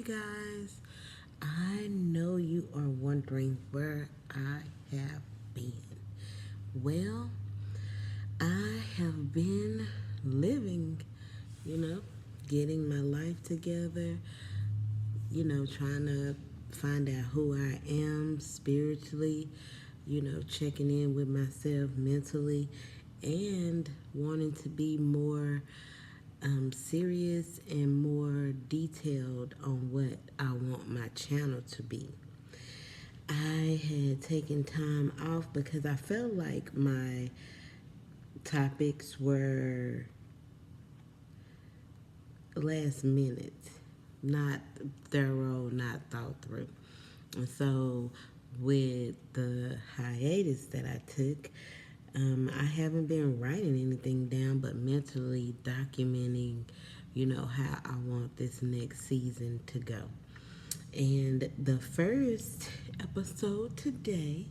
you guys. I know you are wondering where I have been. Well, I have been living, you know, getting my life together, trying to find out who I am spiritually, checking in with myself mentally, and wanting to be more serious and more detailed on what I want my channel to be. I had taken time off because I felt like my topics were last minute, not thorough, not thought through. And so, with the hiatus that I took, I haven't been writing anything down, but mentally documenting, how I want this next season to go. And the first episode today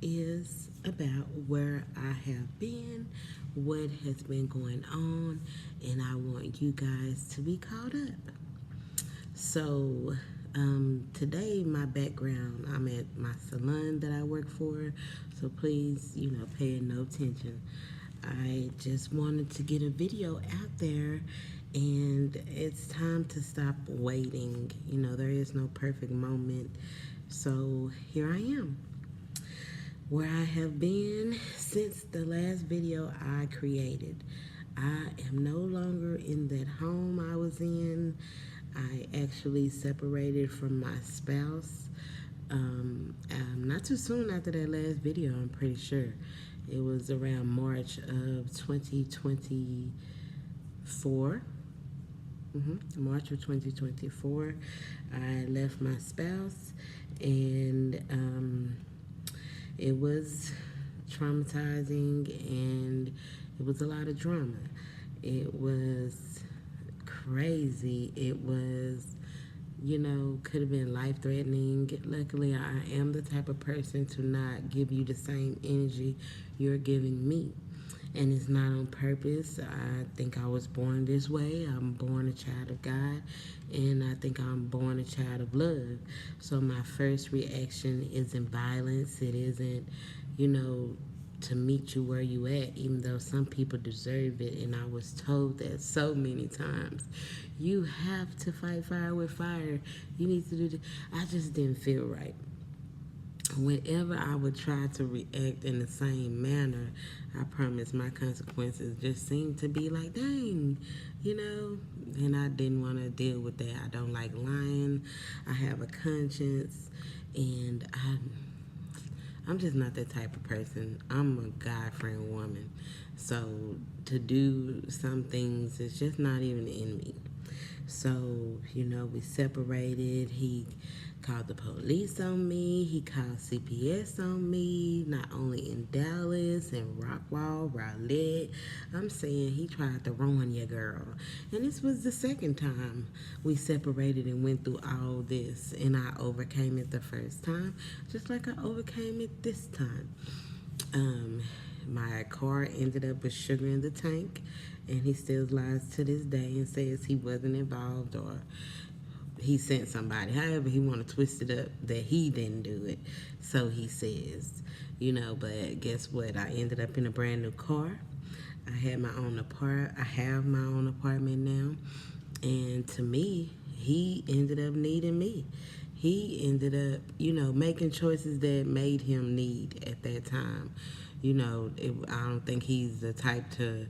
is about where I have been, what has been going on, and I want you guys to be caught up. So, today, my background, I'm at my salon that I work for, so please, pay no attention. I just wanted to get a video out there, and it's time to stop waiting. There is no perfect moment. So here I am, where I have been since the last video I created. I am no longer in that home I was in. I actually separated from my spouse not too soon after that last video, I'm pretty sure. It was around March of 2024. March of 2024. I left my spouse, and it was traumatizing, and it was a lot of drama. It was crazy. It was, could have been life threatening. Luckily, I am the type of person to not give you the same energy you're giving me. And it's not on purpose. I think I was born this way. I'm born a child of God, and I think I'm born a child of love. So my first reaction isn't violence. It isn't, to meet you where you at, even though some people deserve it. And I was told that so many times. You have to fight fire with fire. You need to do this. I just didn't feel right. Whenever I would try to react in the same manner, I promise my consequences just seemed to be like, dang, and I didn't want to deal with that. I don't like lying. I have a conscience, and I'm just not that type of person. I'm a God-friend woman. So to do some things is just not even in me. So, we separated. He called the police on me. He called CPS on me, not only in Dallas and Rockwall, Rowlett. I'm saying he tried to ruin your girl. And this was the second time we separated and went through all this. And I overcame it the first time, just like I overcame it this time. My car ended up with sugar in the tank, and he still lies to this day and says he wasn't involved or he sent somebody. However, he want to twist it up that he didn't do it. So he says, but guess what? I ended up in a brand new car. I have my own apartment now. And to me, he ended up needing me. He ended up, making choices that made him need at that time. I don't think he's the type to,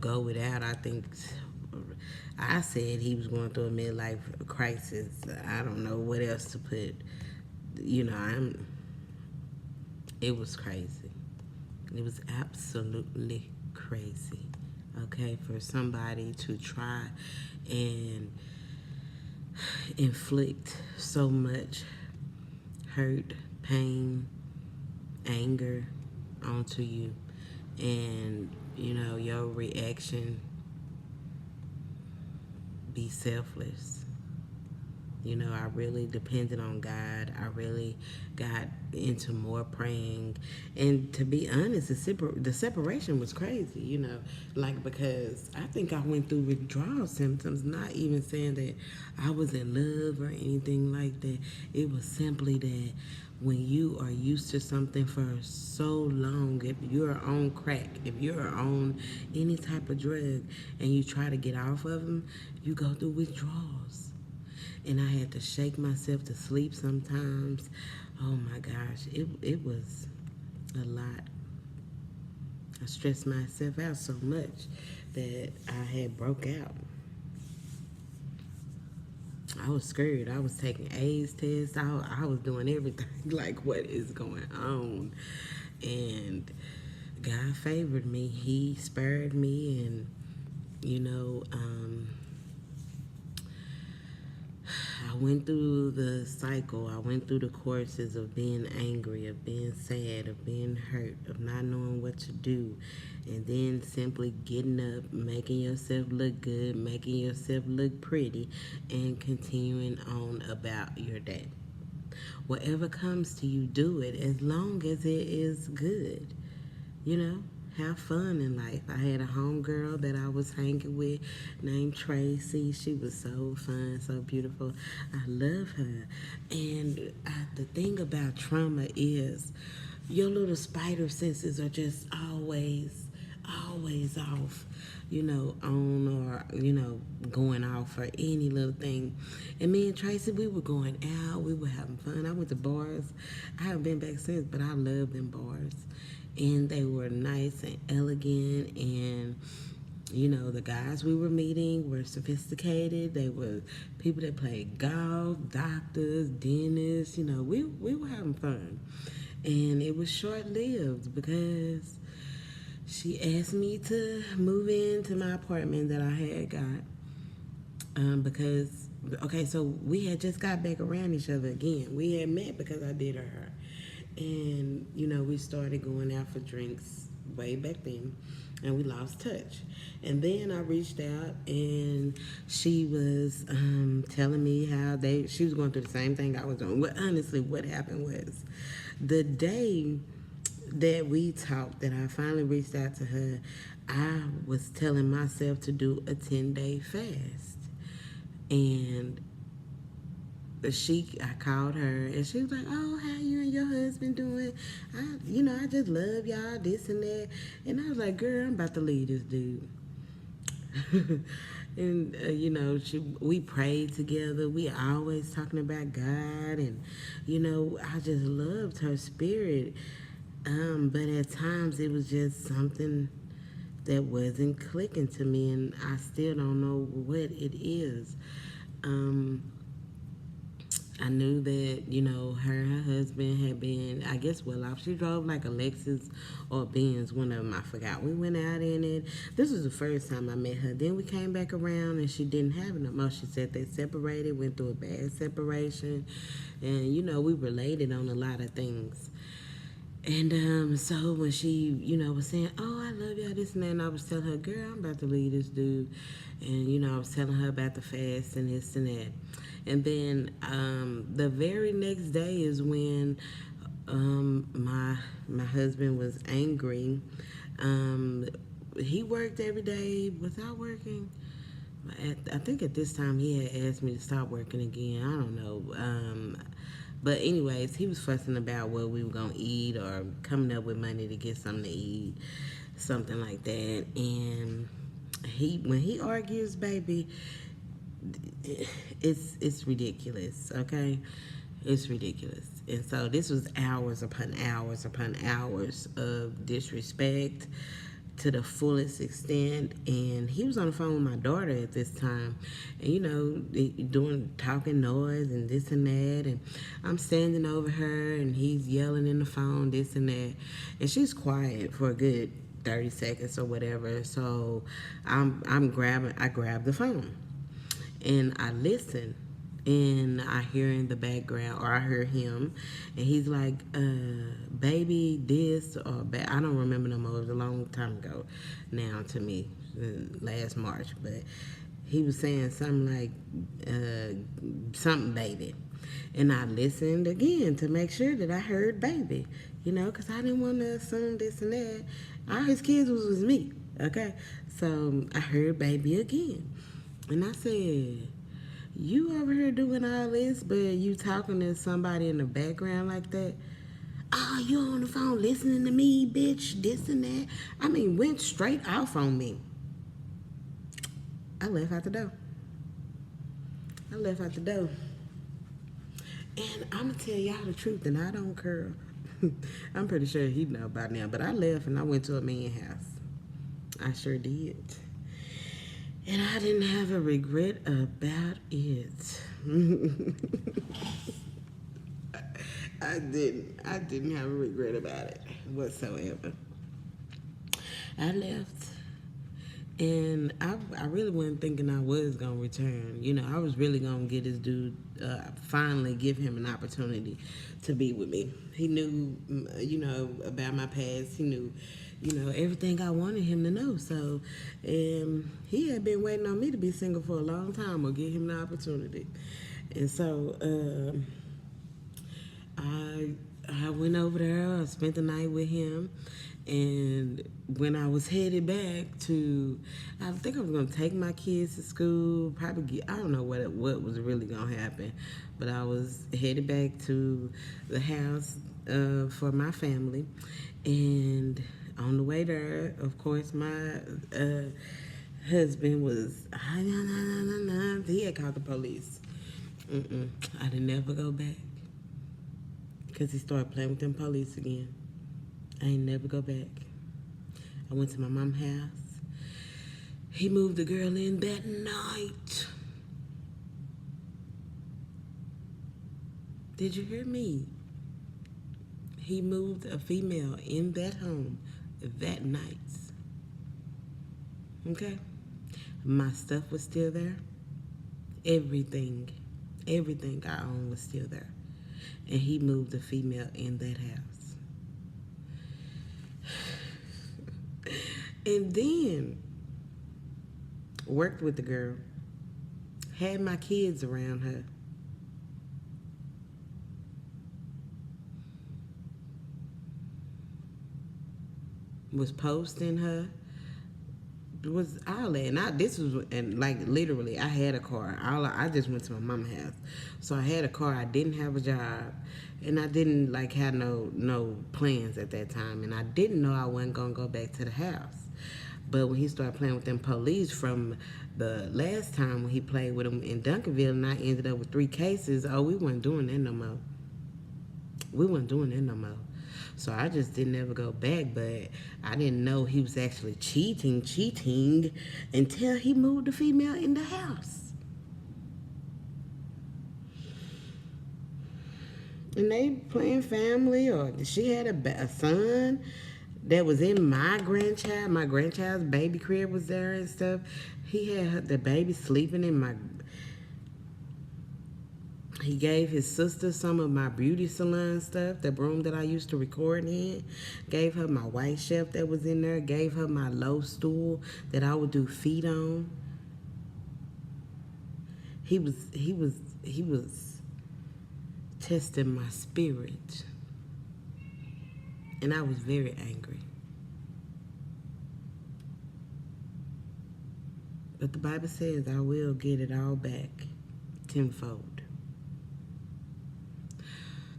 go without. I said he was going through a midlife crisis. I don't know what else to put. It was crazy. It was absolutely crazy. Okay, for somebody to try and inflict so much hurt, pain, anger onto you, and your reaction be selfless. You know, I really depended on God. I really got into more praying. And to be honest, the separation was crazy, you know, like because I think I went through withdrawal symptoms, not even saying that I was in love or anything like that. It was simply that when you are used to something for so long, if you're on crack, if you're on any type of drug and you try to get off of them, you go through withdrawals. And I had to shake myself to sleep sometimes. Oh my gosh, it was a lot. I stressed myself out so much that I had broke out. I was scared. I was taking AIDS tests. I was doing everything. Like, what is going on? And God favored me. He spared me, and you know, I went through the cycle. I went through the courses of being angry, of being sad, of being hurt, of not knowing what to do, and then simply getting up, making yourself look good, making yourself look pretty, and continuing on about your day. Whatever comes to you, do it as long as it is good. You know, have fun in life. I had a homegirl that I was hanging with named Tracy. She was so fun, so beautiful. I love her. And the thing about trauma is your little spider senses are just always off, you know, on or, you know, going off for any little thing. And me and Tracy, we were going out, we were having fun. I went to bars. I haven't been back since, but I love them bars. And they were nice and elegant, and you know, the guys we were meeting were sophisticated. They were people that played golf, doctors, dentists. You know, we were having fun. And it was short-lived because she asked me to move into my apartment that I had got. Because, okay, so we had just got back around each other again. We had met because I did her. And, you know, we started going out for drinks way back then, and we lost touch. And then I reached out, and she was telling me how she was going through the same thing I was doing. Well, honestly, what happened was the day that we talked, that I finally reached out to her, I was telling myself to do a 10-day fast. And I called her, and she was like, "Oh, how you and your husband doing? I just love y'all, this and that." And I was like, "Girl, I'm about to leave this dude." And we prayed together. We always talking about God, and I just loved her spirit. But at times it was just something that wasn't clicking to me, and I still don't know what it is. I knew that, her husband had been, I guess, well off. She drove like a Lexus or a Benz, one of them, I forgot. We went out in it. This was the first time I met her. Then we came back around and she didn't have it no more. She said they separated, went through a bad separation. And, we related on a lot of things. And so when she, was saying, "Oh, I love y'all, this and that," and I was telling her, "Girl, I'm about to leave this dude." And, I was telling her about the fast and this and that. And then the very next day is when my husband was angry. He worked every day. Was I working? I think at this time he had asked me to stop working again. I don't know. But anyways, he was fussing about what we were going to eat or coming up with money to get something to eat, something like that. And when he argues, baby, it's ridiculous, okay? It's ridiculous. And so this was hours upon hours upon hours of disrespect to the fullest extent. And he was on the phone with my daughter at this time, and doing talking noise and this and that, and I'm standing over her and he's yelling in the phone, this and that, and she's quiet for a good 30 seconds or whatever. So I grab the phone and I listen, and I hear in the background, or I hear him, and he's like, "Baby, this," or I don't remember no more. It was a long time ago now to me, last March. But he was saying something like, something baby. And I listened again to make sure that I heard baby, because I didn't want to assume this and that. All his kids was with me, okay? So I heard baby again. And I said, you over here doing all this, but you talking to somebody in the background like that? Oh, you on the phone listening to me, bitch, this and that. I mean, went straight off on me. I left out the door. And I'm going to tell y'all the truth, and I don't curl. I'm pretty sure he know by now, but I left and I went to a man's house. I sure did. And I didn't have a regret about it. I didn't have a regret about it whatsoever. I left. And I really wasn't thinking I was going to return. I was really going to get this dude, finally give him an opportunity to be with me. He knew, about my past. He knew, everything I wanted him to know. So, he had been waiting on me to be single for a long time or give him the opportunity. And so, I went over there. I spent the night with him. And when I was headed back I think I was going to take my kids to school, probably I don't know what was really going to happen. But I was headed back to the house for my family. And on the way there, of course, my husband was, he had called the police. I didn't never go back. Because he started playing with them police again. I ain't never go back. I went to my mom's house. He moved the girl in that night. Did you hear me? He moved a female in that home that night. Okay? My stuff was still there. Everything I owned was still there. And he moved a female in that house. And then worked with the girl, had my kids around her. Was posting her. Was all that. And like literally, I had a car. I just went to my mom's house. So I had a car. I didn't have a job. And I didn't have no plans at that time. And I didn't know I wasn't going to go back to the house. But when he started playing with them police from the last time when he played with them in Duncanville and I ended up with 3 cases, we weren't doing that no more. So I just didn't ever go back, but I didn't know he was actually cheating until he moved the female in the house. And they playing family, or she had a son that was in my grandchild's baby crib was there and stuff. He had the baby sleeping in he gave his sister some of my beauty salon stuff, the room that I used to record in. Gave her my white shelf that was in there. Gave her my low stool that I would do feet on. He was testing my spirit. And I was very angry. But the Bible says I will get it all back tenfold.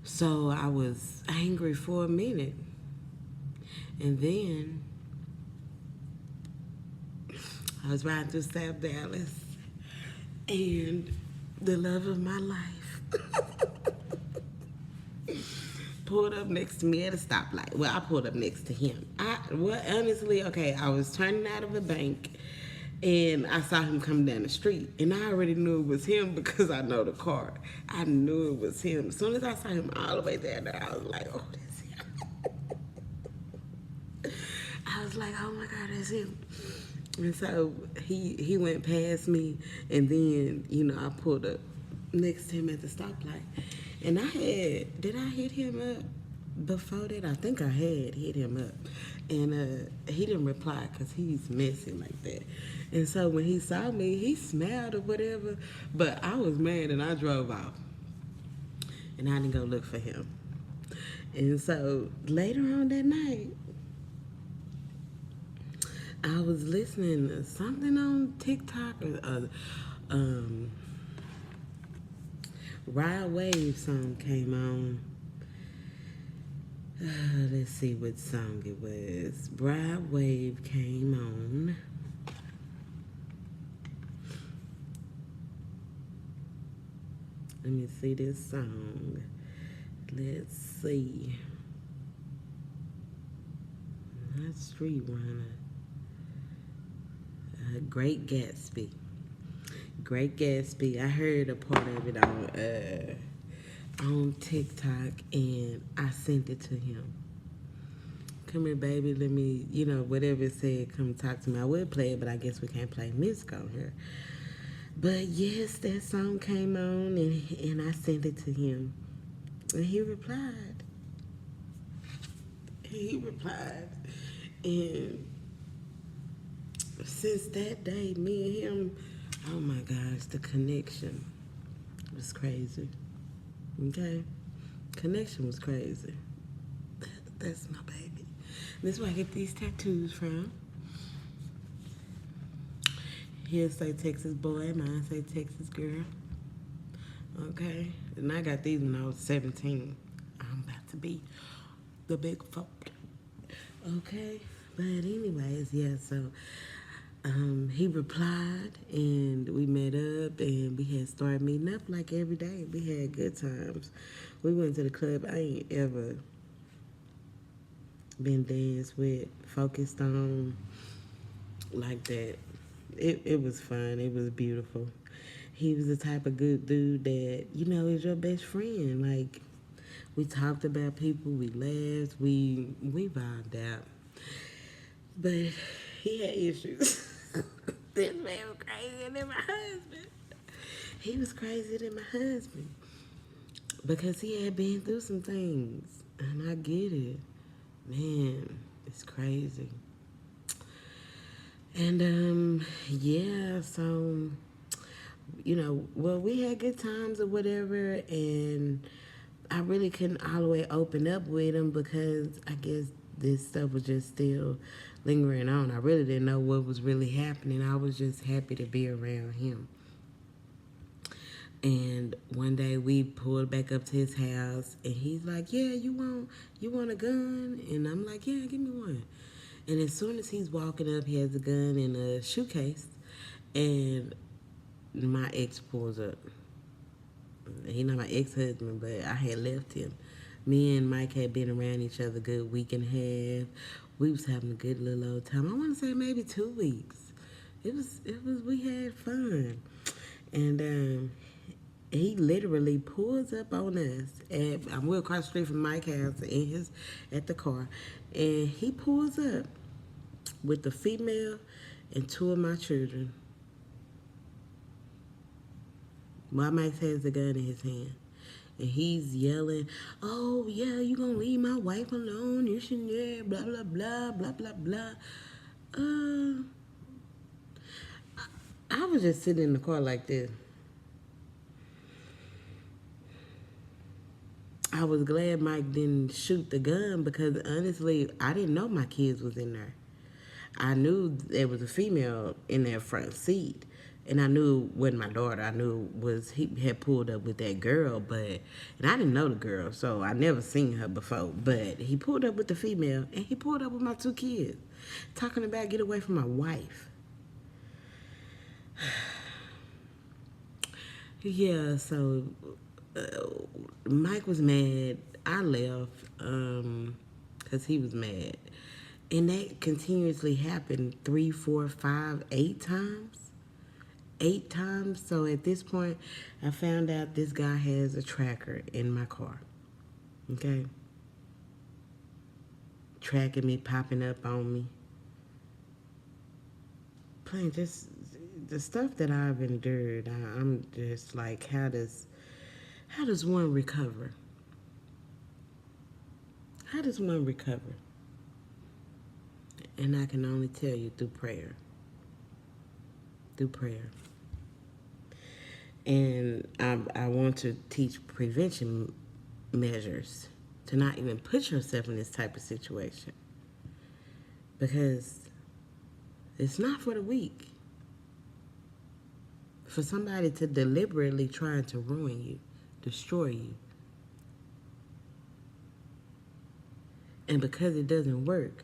So I was angry for a minute. And then I was riding through South Dallas and the love of my life pulled up next to me at a stoplight. Well, I pulled up next to him. Honestly, I was turning out of a bank and I saw him come down the street. And I already knew it was him because I know the car. I knew it was him. As soon as I saw him all the way down there, I was like, oh, that's him. I was like, oh my God, that's him. And so he went past me, and then, I pulled up next to him at the stoplight. And did I hit him up before that? I think I had hit him up. And he didn't reply because he's messy like that. And so when he saw me, he smiled or whatever. But I was mad and I drove off. And I didn't go look for him. And so later on that night, I was listening to something on TikTok or Ride Wave song came on. Let's see what song it was. Ride Wave came on. Let me see this song. Let's see. Not Street Runner. Great Gatsby. Great Gatsby. I heard a part of it on TikTok and I sent it to him. Come here, baby. Let me, whatever it said, come talk to me. I would play it, but I guess we can't play music on here. But yes, that song came on and I sent it to him. And he replied. And since that day, me and him, oh my gosh, the connection was crazy. Okay? Connection was crazy. That's my baby. This is where I get these tattoos from. He'll say Texas boy, mine say Texas girl. Okay? And I got these when I was 17. I'm about to be the big folk. Okay? But anyways, yeah, so he replied and we met up and we had started meeting up like every day. We had good times. We went to the club. I ain't ever been danced with, focused on like that. It was fun. It was beautiful. He was the type of good dude that, is your best friend. Like, we talked about people, we laughed, we vibed out. But he had issues. This man was crazier than my husband. He was crazier than my husband. Because he had been through some things. And I get it. Man, it's crazy. And, yeah, so, we had good times or whatever. And I really couldn't all the way open up with him because I guess this stuff was just still lingering on. I really didn't know what was really happening. I was just happy to be around him. And one day we pulled back up to his house and he's like, yeah, you want a gun? And I'm like, yeah, give me one. And as soon as he's walking up, he has a gun in a shoe case and my ex pulls up. He's not my ex-husband, but I had left him. Me and Mike had been around each other a good week and a half. We was having a good little old time. I want to say maybe 2 weeks. We had fun. And he literally pulls up on us. We're across the street from Mike's house at the car. And he pulls up with the female and 2 of my children. While Mike has the gun in his hand. And he's yelling, oh, yeah, you gonna leave my wife alone? You shouldn't, yeah, blah, blah, blah, blah, blah, blah. I was just sitting in the car like this. I was glad Mike didn't shoot the gun because, honestly, I didn't know my kids was in there. I knew there was a female in their front seat. And I knew it wasn't my daughter. I knew he had pulled up with that girl, and I didn't know the girl, so I never seen her before. But he pulled up with the female, and he pulled up with my 2 kids, talking about get away from my wife. Yeah, so Mike was mad. I left because he was mad. And that continuously happened 3, 4, 5, 8 times. 8 times. So at this point, I found out this guy has a tracker in my car. Okay? Tracking me, popping up on me. Playing just the stuff that I've endured. I'm just like, how does one recover? How does one recover? And I can only tell you through prayer. through prayer. And I want to teach prevention measures to not even put yourself in this type of situation, because it's not for the weak. For somebody to deliberately try to ruin you, destroy you, and because it doesn't work,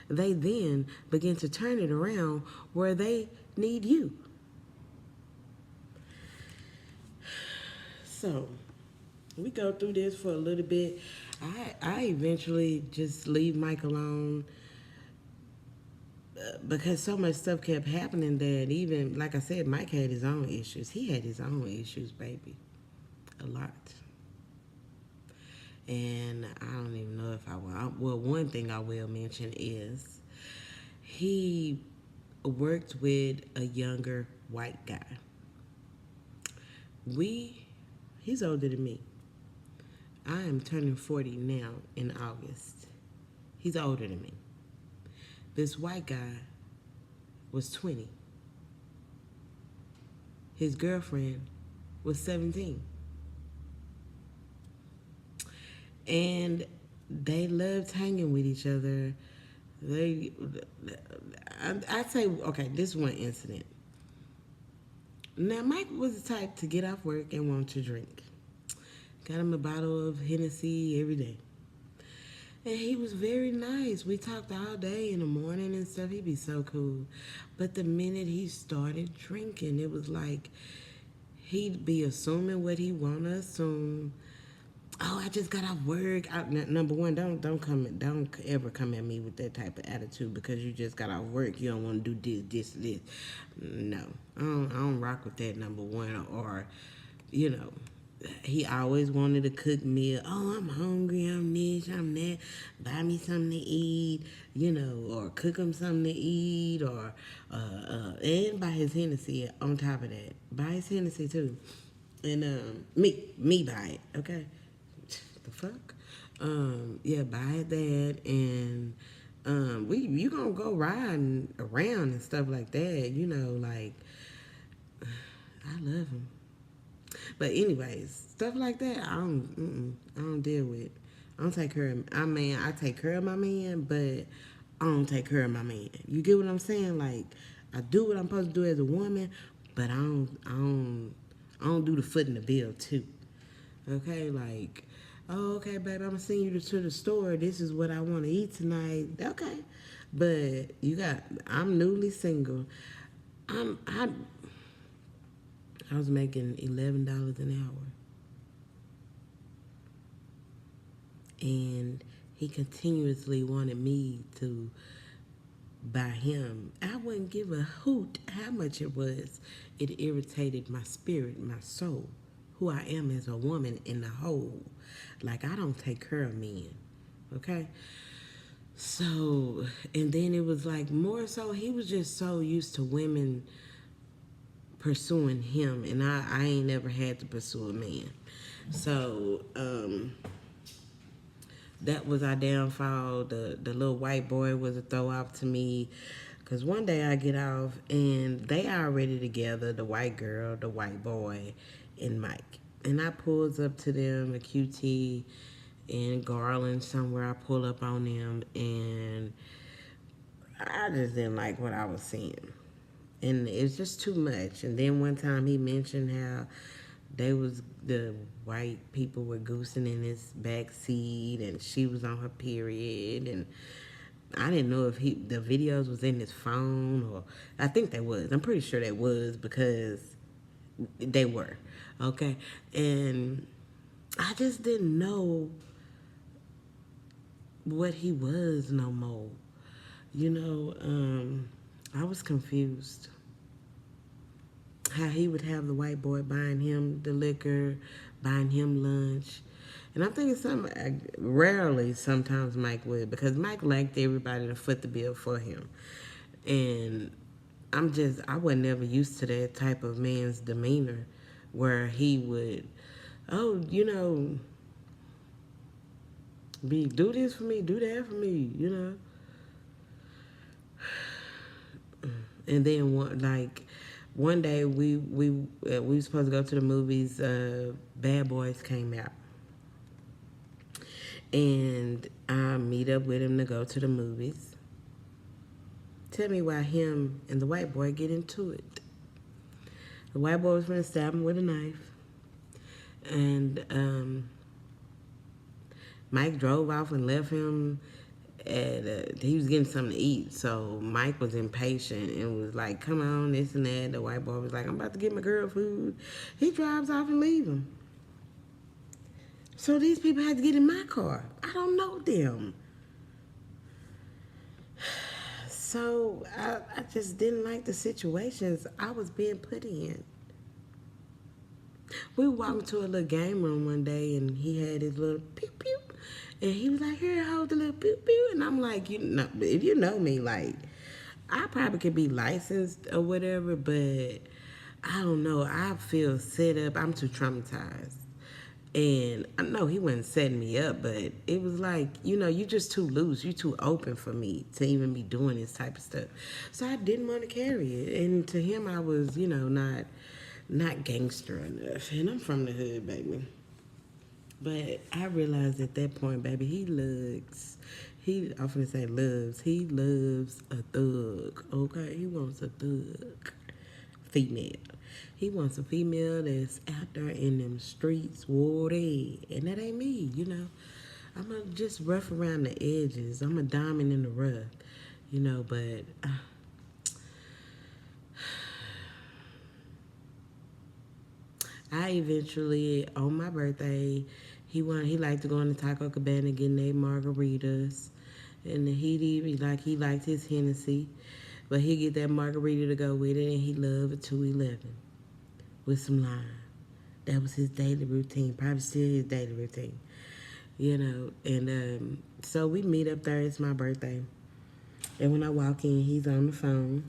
they then begin to turn it around where they need you. So we go through this for a little bit. I eventually just leave Mike alone, because so much stuff kept happening that, even like I said, Mike had his own issues. He had his own issues, baby, a lot. And I don't even know if I will. Well, one thing I will mention is he worked with a younger white guy. He's older than me. I am turning 40 now in August. He's older than me. This white guy was 20. His girlfriend was 17. And they loved hanging with each other. I'd say, okay, this one incident. Now, Mike was the type to get off work and want to drink. Got him a bottle of Hennessy every day. And he was very nice. We talked all day in the morning and stuff. He'd be so cool. But the minute he started drinking, it was like he'd be assuming what he want to assume. Oh, I just got off work. Number one, don't ever come at me with that type of attitude because you just got off work. You don't want to do this. No, I don't rock with that. Number one, or he always wanted to cook meal. Oh, I'm hungry. I'm this. I'm that. Buy me something to eat. Or cook him something to eat, or and buy his Hennessy on top of that. Buy his Hennessy too, and me buy it. Okay. The fuck? Yeah, buy that, and you gonna go riding around and stuff like that, like, I love him. But anyways, stuff like that, I don't deal with. I don't take care of, I take care of my man, but I don't take care of my man. You get what I'm saying? Like, I do what I'm supposed to do as a woman, but I don't do the foot in the bill too. Okay, like, oh, okay, babe, I'm gonna send you to the store. This is what I want to eat tonight. Okay, but I'm newly single. I was making $11 an hour, and he continuously wanted me to buy him. I wouldn't give a hoot how much it was. It irritated my spirit, my soul, who I am as a woman in the whole. Like, I don't take care of men, okay? So, and then it was like more so, he was just so used to women pursuing him, and I ain't never had to pursue a man. So, that was our downfall. The little white boy was a throw off to me. Because one day I get off, and they already together, the white girl, the white boy, and Mike. And I pulls up to them, a QT in Garland somewhere. I pull up on them, and I just didn't like what I was seeing. And it was just too much. And then one time he mentioned how the white people were goosing in his back seat, and she was on her period, and I didn't know if the videos was in his phone, or I think they was. I'm pretty sure they was, because they were. Okay. And I just didn't know what he was no more. I was confused. How he would have the white boy buying him the liquor, buying him lunch. And I'm thinking rarely sometimes Mike would, because Mike liked everybody to foot the bill for him. And I was never used to that type of man's demeanor where he would, do this for me, do that for me, And then One day we were supposed to go to the movies. Bad Boys came out, and I meet up with him to go to the movies. Tell me why him and the white boy get into it. The white boy was going to stab him with a knife, and Mike drove off and left him. He was getting something to eat, so Mike was impatient and was like, "Come on, this and that." The white boy was like, "I'm about to get my girl food." He drives off and leave him. So these people had to get in my car. I don't know them. So I just didn't like the situations I was being put in. We walked into a little game room one day, and he had his little pew pew, and he was like, "Here, hold the little pew pew," and I'm like, "You know, if you know me, like, I probably could be licensed or whatever, but I don't know. I feel set up. I'm too traumatized." And I know he wasn't setting me up, but it was like, you know, you just too loose. You too open for me to even be doing this type of stuff. So I didn't want to carry it. And to him, I was, you know, not gangster enough. And I'm from the hood, baby. But I realized at that point, baby, he often say loves. He loves a thug, okay? He wants a thug female. He wants a female that's out there in them streets, woody, and that ain't me, you know. I'm a just rough around the edges. I'm a diamond in the rough, you know. But I eventually, on my birthday, he liked to go in the Taco Cabana getting their margaritas, and he liked his Hennessy, but he get that margarita to go with it, and he loved a 211 with some lime. That was his daily routine. Probably still his daily routine, you know. And so we meet up there. It's my birthday, and when I walk in, he's on the phone.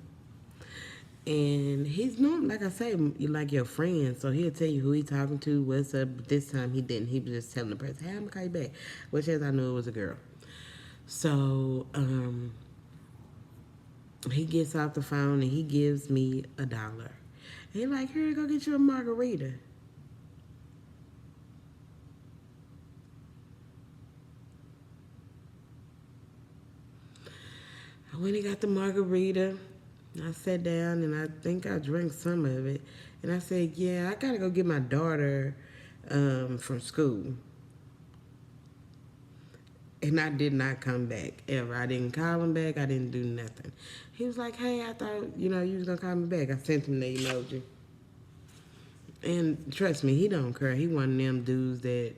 And he's normal, like I say, like your friend. So he'll tell you who he talking to, what's up. But this time he didn't. He was just telling the person, "Hey, I'm gonna call you back," which as I knew it was a girl. So he gets off the phone and he gives me $1. He like, "Here, go get you a margarita." I went and got the margarita. I sat down and I think I drank some of it. And I said, "Yeah, I gotta go get my daughter from school." And I did not come back ever. I didn't call him back. I didn't do nothing. He was like, "Hey, I thought, you know, you was gonna call me back." I sent him the emoji. And trust me, he don't care. He one of them dudes that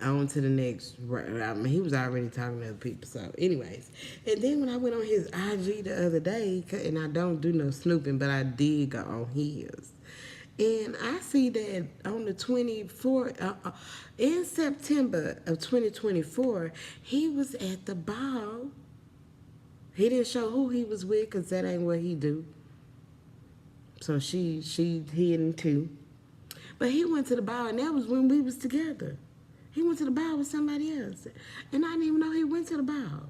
on to the next. I mean, he was already talking to other people. So, anyways, and then when I went on his IG the other day, and I don't do no snooping, but I did go on his, and I see that on the 24th, in September of 2024, he was at the ball. He didn't show who he was with, cause that ain't what he do. So she hidden too. But he went to the ball, and that was when we was together. He went to the ball with somebody else, and I didn't even know he went to the ball.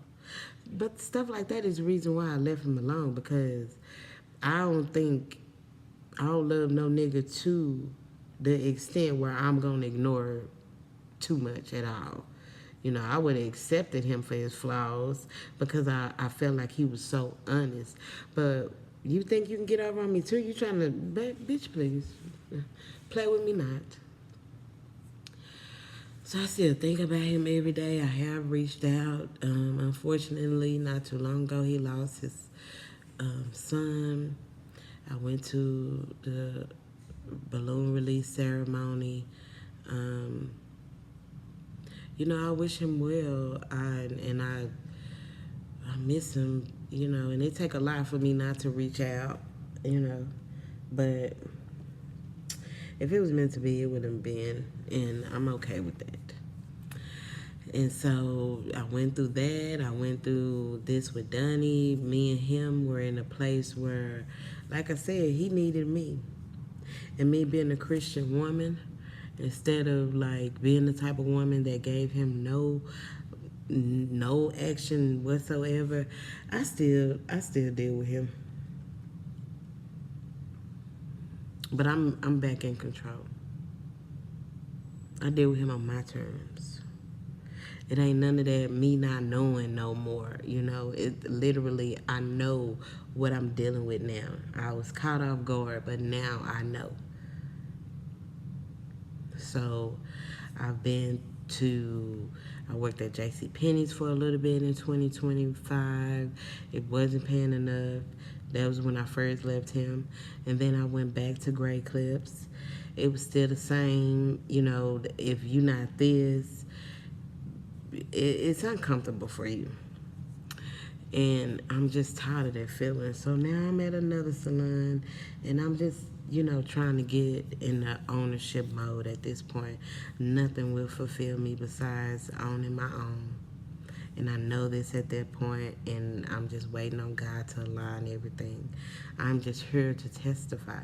But stuff like that is the reason why I left him alone, because I don't love no nigga to the extent where I'm gonna ignore too much at all. You know, I would have accepted him for his flaws because I felt like he was so honest. But you think you can get over on me too? You trying to, bitch, please. Play with me not. So I still think about him every day. I have reached out. Unfortunately, not too long ago, he lost his son. I went to the balloon release ceremony. You know, I wish him well. I miss him. You know, and it take a lot for me not to reach out. You know, but if it was meant to be, it would have been, and I'm okay with that. And so I went through that. I went through this with Donnie. Me and him were in a place where, like I said, he needed me. And me being a Christian woman, instead of like being the type of woman that gave him no action whatsoever, I still deal with him. But I'm back in control. I deal with him on my terms. It ain't none of that me not knowing no more. You know, it literally, I know what I'm dealing with now. I was caught off guard, but now I know. So I've been to, I worked at J.C. Penney's for a little bit in 2025. It wasn't paying enough. That was when I first left him. And then I went back to Great Clips. It was still the same, you know, if you're not this, it's uncomfortable for you. And I'm just tired of that feeling. So now I'm at another salon, and I'm just, you know, trying to get in the ownership mode at this point. Nothing will fulfill me besides owning my own. And I know this at that point, and I'm just waiting on God to align everything. I'm just here to testify.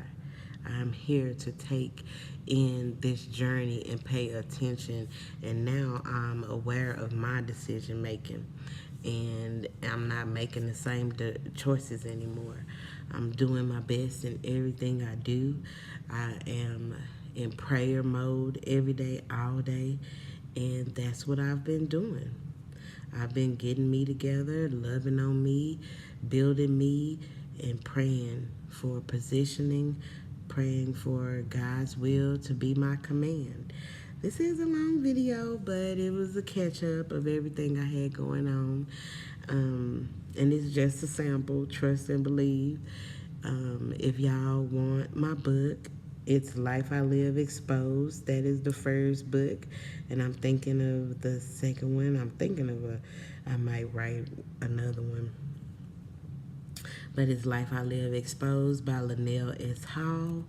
I'm here to take in this journey and pay attention. And now I'm aware of my decision making. And I'm not making the same choices anymore. I'm doing my best in everything I do. I am in prayer mode every day, all day. And that's what I've been doing. I've been getting me together, loving on me, building me, and praying for positioning, praying for God's will to be my command. This is a long video, but it was a catch up of everything I had going on. And it's just a sample, Trust and Believe. If y'all want my book, it's Life I Live Exposed. That is the first book. And I'm thinking of the second one. I might write another one. But it's Life I Live Exposed by Linnell S. Hall.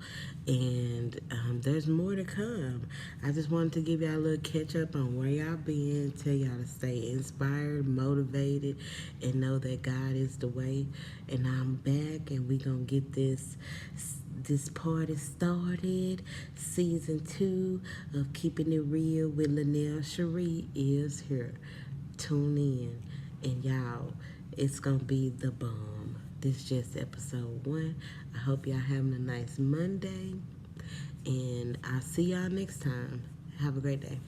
And there's more to come. I just wanted to give y'all a little catch up on where y'all been, tell y'all to stay inspired, motivated, and know that God is the way. And I'm back, and we gonna get this party started. Season 2 of Keeping It Real with Linnell Cherie is here. Tune in, and y'all, it's gonna be the bomb. This is just episode 1. I hope y'all having a nice Monday, and I'll see y'all next time. Have a great day.